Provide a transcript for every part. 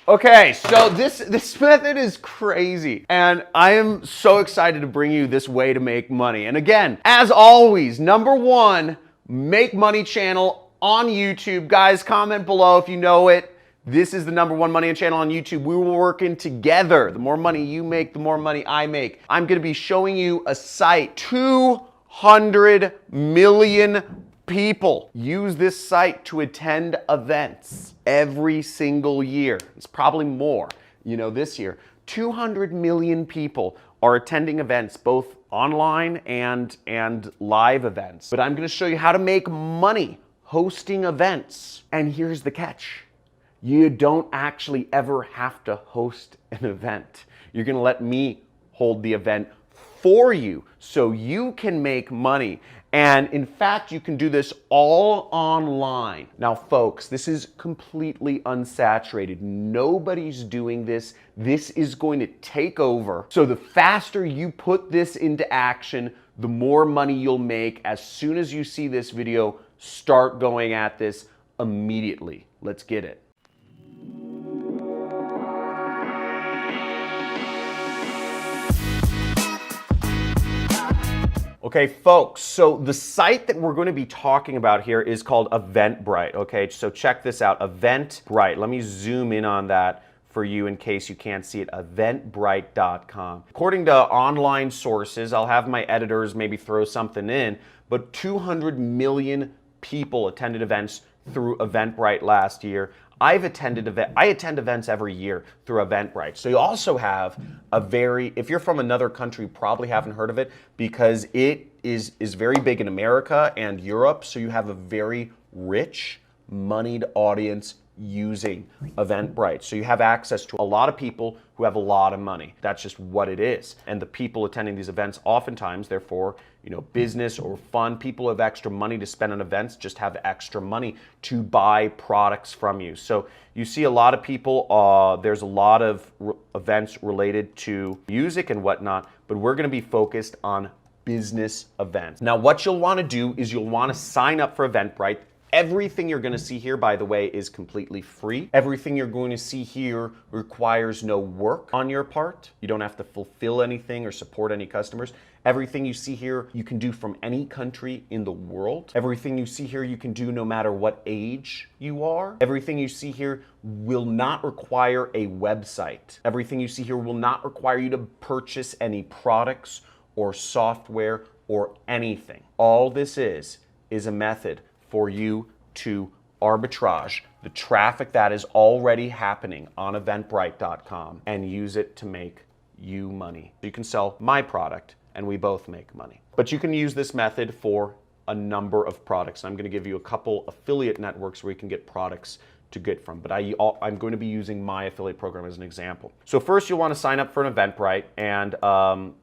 Okay, so this method is crazy, and I am so excited to bring you this way to make money. And again, as always, number one, make money channel on YouTube. Guys, comment below if you know it. This is the number one money channel on YouTube. We were working together. The more money you make, the more money I make. I'm gonna be showing you a site. 200 million people use this site to attend events every single year. It's probably more, this year. 200 million people are attending events, both online and live events. But I'm gonna show you how to make money hosting events. And here's the catch. You don't actually ever have to host an event. You're gonna let me hold the event for you so you can make money. And in fact, you can do this all online. Now, folks, this is completely unsaturated. Nobody's doing this. This is going to take over. So the faster you put this into action, the more money you'll make. As soon as you see this video, start going at this immediately. Let's get it. Okay, folks, so the site that we're going to be talking about here is called Eventbrite, okay? So check this out, Eventbrite. Let me zoom in on that for you in case you can't see it, eventbrite.com. According to online sources, I'll have my editors maybe throw something in, but 200 million people attended events through Eventbrite last year. I attend events every year through Eventbrite. So you also have if you're from another country, you probably haven't heard of it because it is very big in America and Europe. So you have a very rich, moneyed audience using Eventbrite. So you have access to a lot of people who have a lot of money. That's just what it is. And the people attending these events oftentimes, therefore, business or fun, people who have extra money to spend on events just have extra money to buy products from you. So you see a lot of people, there's a lot of events related to music and whatnot, but we're gonna be focused on business events. Now, what you'll wanna do is you'll wanna sign up for Eventbrite. Everything you're going to see here, by the way, is completely free. Everything you're going to see here requires no work on your part. You don't have to fulfill anything or support any customers. Everything you see here, you can do from any country in the world. Everything you see here, you can do no matter what age you are. Everything you see here will not require a website. Everything you see here will not require you to purchase any products or software or anything. All this is a method for you to arbitrage the traffic that is already happening on Eventbrite.com and use it to make you money. You can sell my product and we both make money. But you can use this method for a number of products. I'm going to give you a couple affiliate networks where you can get products to get from, but I'm going to be using my affiliate program as an example. So first you'll want to sign up for an Eventbrite and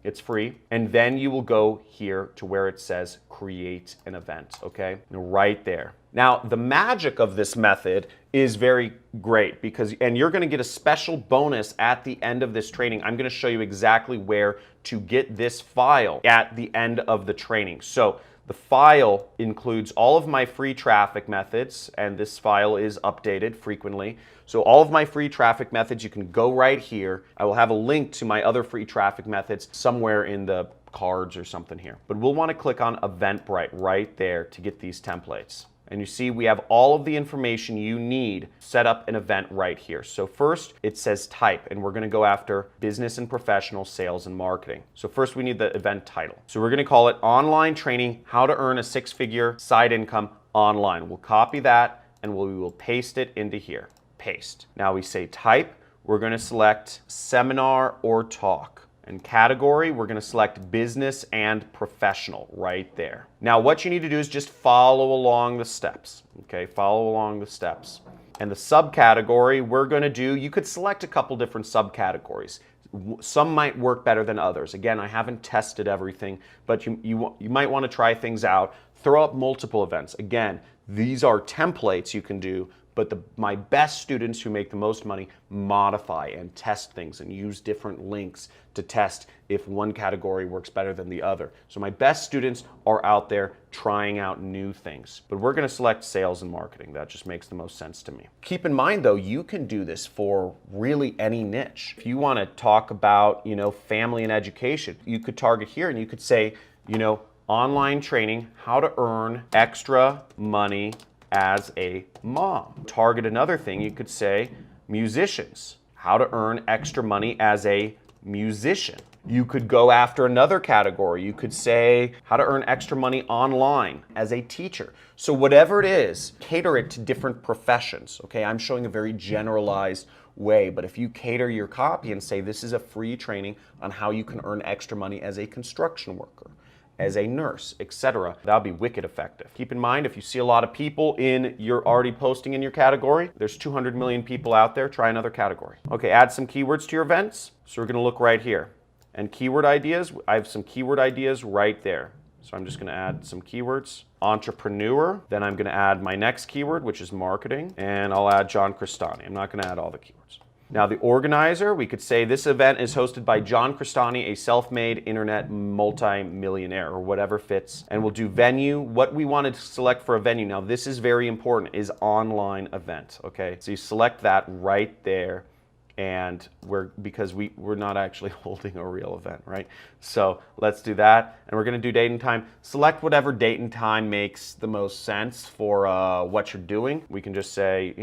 it's free. And then you will go here to where it says create an event, okay? Right there. Now, the magic of this method is very great and you're going to get a special bonus at the end of this training. I'm going to show you exactly where to get this file at the end of the training. So the file includes all of my free traffic methods, and this file is updated frequently. So all of my free traffic methods, you can go right here. I will have a link to my other free traffic methods somewhere in the cards or something here. But we'll want to click on Eventbrite right there to get these templates. And you see we have all of the information you need set up an event right here. So first it says type, and we're going to go after business and professional sales and marketing. So first we need the event title. So we're going to call it Online Training, How to Earn a Six-Figure Side Income Online. We'll copy that and we will paste it into here. Paste. Now we say type. We're going to select seminar or talk. And category, we're going to select business and professional right there. Now what you need to do is just follow along the steps. Okay, follow along the steps. And the subcategory we're going to do, you could select a couple different subcategories. Some might work better than others. Again, I haven't tested everything, but you might want to try things out. Throw up multiple events. Again, these are templates you can do, but my best students who make the most money modify and test things and use different links to test if one category works better than the other. So my best students are out there trying out new things. But we're going to select sales and marketing. That just makes the most sense to me. Keep in mind though, you can do this for really any niche. If you want to talk about, family and education, you could target here and you could say, online training, how to earn extra money as a mom. Target another thing, you could say musicians, how to earn extra money as a musician. You could go after another category. You could say how to earn extra money online as a teacher. So whatever it is, cater it to different professions. Okay, I'm showing a very generalized way, but if you cater your copy and say this is a free training on how you can earn extra money as a construction worker, as a nurse, etc., that'll be wicked effective. Keep in mind, if you see a lot of people you're already posting in your category, there's 200 million people out there, try another category. Okay, add some keywords to your events. So we're gonna look right here. And keyword ideas, I have some keyword ideas right there. So I'm just gonna add some keywords. Entrepreneur, then I'm gonna add my next keyword, which is marketing, and I'll add John Crestani. I'm not gonna add all the keywords. Now the organizer, we could say this event is hosted by John Crestani, a self-made internet multi-millionaire, or whatever fits. And we'll do venue. What we wanted to select for a venue, now this is very important, is online event, okay? So you select that right there, and because we're not actually holding a real event, right? So let's do that, and we're gonna do date and time. Select whatever date and time makes the most sense for what you're doing. We can just say,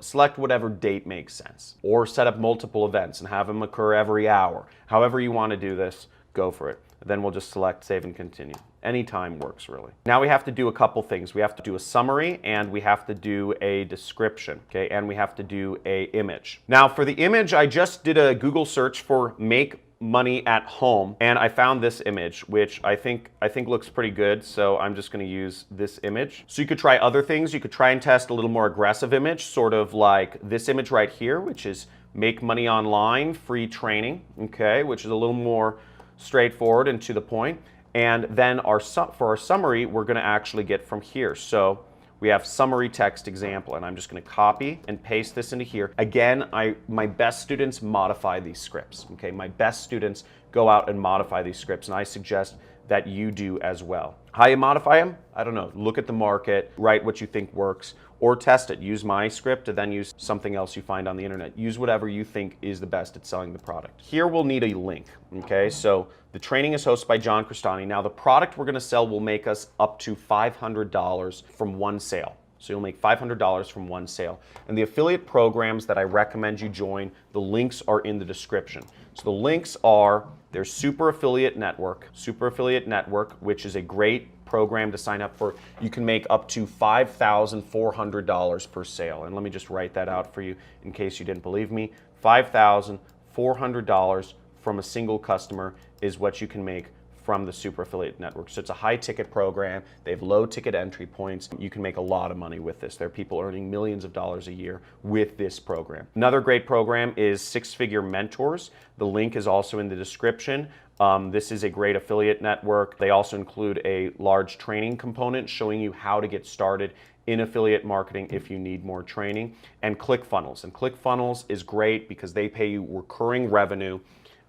select whatever date makes sense, or set up multiple events and have them occur every hour. However you wanna do this, go for it. Then we'll just select save and continue. Any time works really. Now we have to do a couple things. We have to do a summary and we have to do a description, okay? And we have to do a image. Now for the image, I just did a Google search for make money at home and I found this image, which I think looks pretty good. So I'm just gonna use this image. So you could try other things. You could try and test a little more aggressive image, sort of like this image right here, which is make money online, free training, okay? Which is a little more straightforward and to the point. And then for our summary, we're gonna actually get from here. So we have summary text example, and I'm just gonna copy and paste this into here. Again, my best students modify these scripts, okay? My best students go out and modify these scripts, and I suggest that you do as well. How you modify them? I don't know. Look at the market, write what you think works, or test it. Use my script and then use something else you find on the internet. Use whatever you think is the best at selling the product. Here we'll need a link, okay? So the training is hosted by John Crestani. Now the product we're gonna sell will make us up to $500 from one sale. So you'll make $500 from one sale. And the affiliate programs that I recommend you join, the links are in the description. So the links are, there's Super Affiliate Network, which is a great program to sign up for. You can make up to $5,400 per sale. And let me just write that out for you in case you didn't believe me. $5,400 from a single customer is what you can make from the Super Affiliate Network. So it's a high ticket program. They have low ticket entry points. You can make a lot of money with this. There are people earning millions of dollars a year with this program. Another great program is Six Figure Mentors. The link is also in the description. This is a great affiliate network. They also include a large training component showing you how to get started in affiliate marketing if you need more training. And ClickFunnels. And ClickFunnels is great because they pay you recurring revenue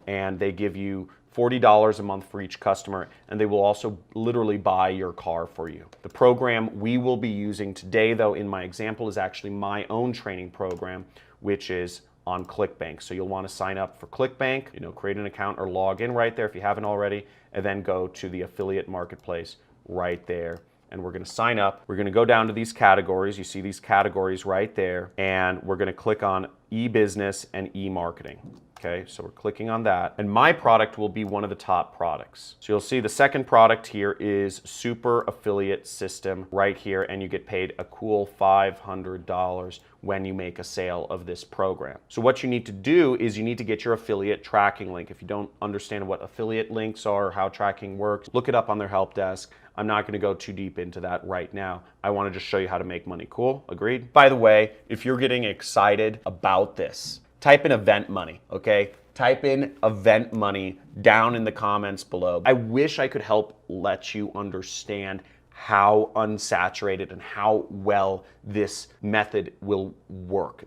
and they give you $40 a month for each customer, and they will also literally buy your car for you. The program we will be using today, though, in my example, is actually my own training program, which is on ClickBank. So you'll want to sign up for ClickBank, create an account or log in right there if you haven't already, and then go to the affiliate marketplace right there. And we're going to sign up. We're going to go down to these categories. You see these categories right there, and we're going to click on e-business and e-marketing. Okay, so we're clicking on that, and my product will be one of the top products. So you'll see the second product here is Super Affiliate System right here, and you get paid a cool $500 when you make a sale of this program. So what you need to do is you need to get your affiliate tracking link. If you don't understand what affiliate links are or how tracking works, look it up on their help desk. I'm not going to go too deep into that right now. I want to just show you how to make money. Cool? Agreed? By the way, if you're getting excited about this, type in event money, okay? Type in event money down in the comments below. I wish I could help let you understand how unsaturated and how well this method will work.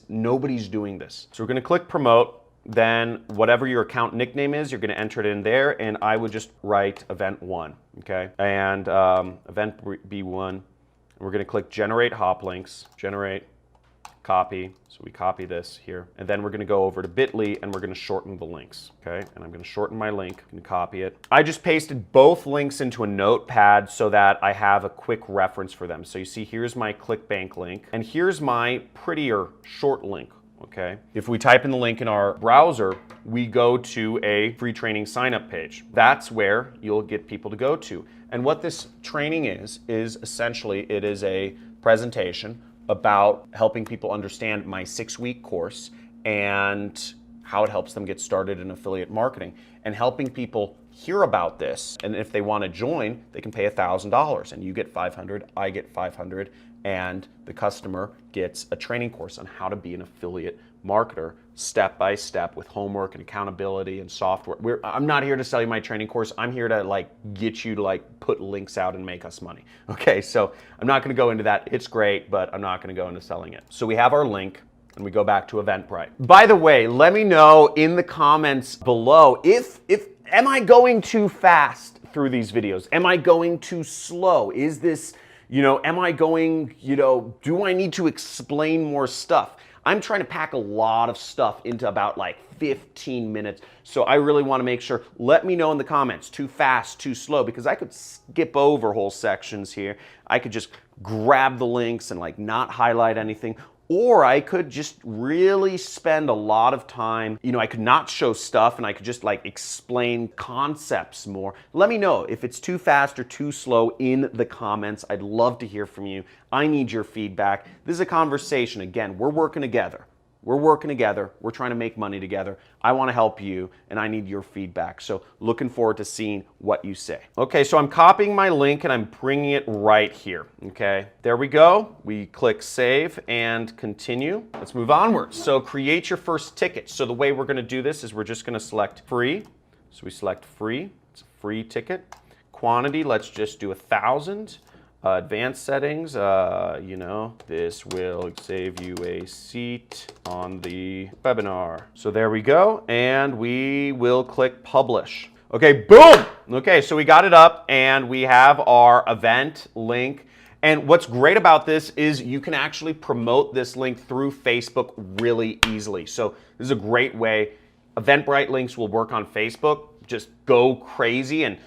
Nobody's doing this. So we're gonna click promote, then whatever your account nickname is, you're gonna enter it in there, and I would just write event 1, okay? And event B1, we're gonna click generate hop links, generate, copy, so we copy this here, and then we're gonna go over to Bitly and we're gonna shorten the links, okay? And I'm gonna shorten my link, I'm gonna copy it. I just pasted both links into a notepad so that I have a quick reference for them. So you see, here's my ClickBank link, and here's my prettier short link, okay? If we type in the link in our browser, we go to a free training sign-up page. That's where you'll get people to go to. And what this training is essentially, it is a presentation about helping people understand my 6-week course and how it helps them get started in affiliate marketing, and helping people hear about this. And if they want to join, they can pay $1,000, and you get 500, I get 500, and the customer gets a training course on how to be an affiliate marketer step by step with homework and accountability and software. I'm not here to sell you my training course. I'm here to get you to put links out and make us money. Okay, so I'm not gonna go into that. It's great, but I'm not gonna go into selling it. So we have our link and we go back to Eventbrite. By the way, let me know in the comments below if am I going too fast through these videos? Am I going too slow? Is this, am I going, do I need to explain more stuff? I'm trying to pack a lot of stuff into about 15 minutes. So I really want to make sure, let me know in the comments, too fast, too slow, because I could skip over whole sections here. I could just grab the links and not highlight anything. Or I could just really spend a lot of time, I could not show stuff and I could just explain concepts more. Let me know if it's too fast or too slow in the comments. I'd love to hear from you. I need your feedback. This is a conversation. Again, we're working together. We're working together. We're trying to make money together. I want to help you and I need your feedback. So looking forward to seeing what you say. Okay, so I'm copying my link and I'm bringing it right here. Okay, there we go. We click save and continue. Let's move onwards. So create your first ticket. So the way we're going to do this is we're just going to select free. So we select free. It's a free ticket. Quantity, let's just do 1,000. Advanced settings, this will save you a seat on the webinar. So there we go, and we will click publish. Okay, boom! Okay, so we got it up, and we have our event link. And what's great about this is you can actually promote this link through Facebook really easily. So this is a great way. Eventbrite links will work on Facebook. Just go crazy, and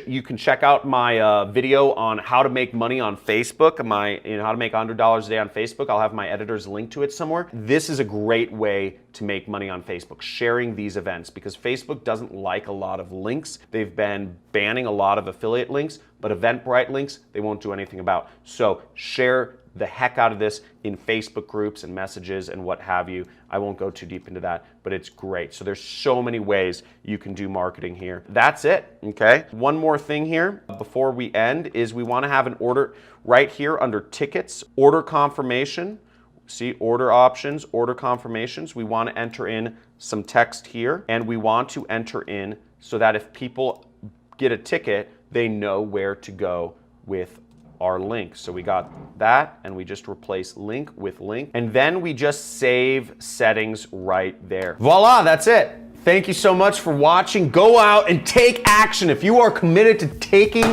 you can check out my video on how to make money on Facebook, how to make $100 a day on Facebook. I'll have my editor's link to it somewhere. This is a great way to make money on Facebook, sharing these events, because Facebook doesn't like a lot of links. They've been banning a lot of affiliate links, but Eventbrite links, they won't do anything about. So share the heck out of this in Facebook groups and messages and what have you. I won't go too deep into that, but it's great. So there's so many ways you can do marketing here. That's it, okay? One more thing here before we end is we want to have an order right here under tickets, order confirmation. See, order options, order confirmations. We want to enter in some text here, and we want to enter in so that if people get a ticket, they know where to go with our link. So we got that, and we just replace link with link, and then we just save settings right there. Voila, that's it. Thank you so much for watching. Go out and take action. If you are committed to taking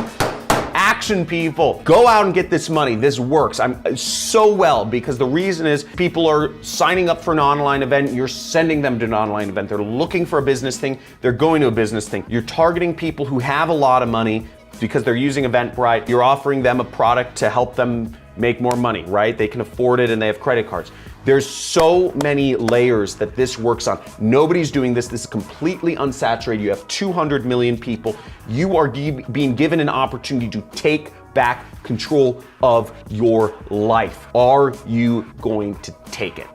action, people, go out and get this money. This works. I'm so well, because the reason is people are signing up for an online event. You're sending them to an online event. They're looking for a business thing. They're going to a business thing. You're targeting people who have a lot of money because they're using Eventbrite. You're offering them a product to help them make more money, right? They can afford it and they have credit cards. There's so many layers that this works on. Nobody's doing this. This is completely unsaturated. You have 200 million people. You are being given an opportunity to take back control of your life. Are you going to take it?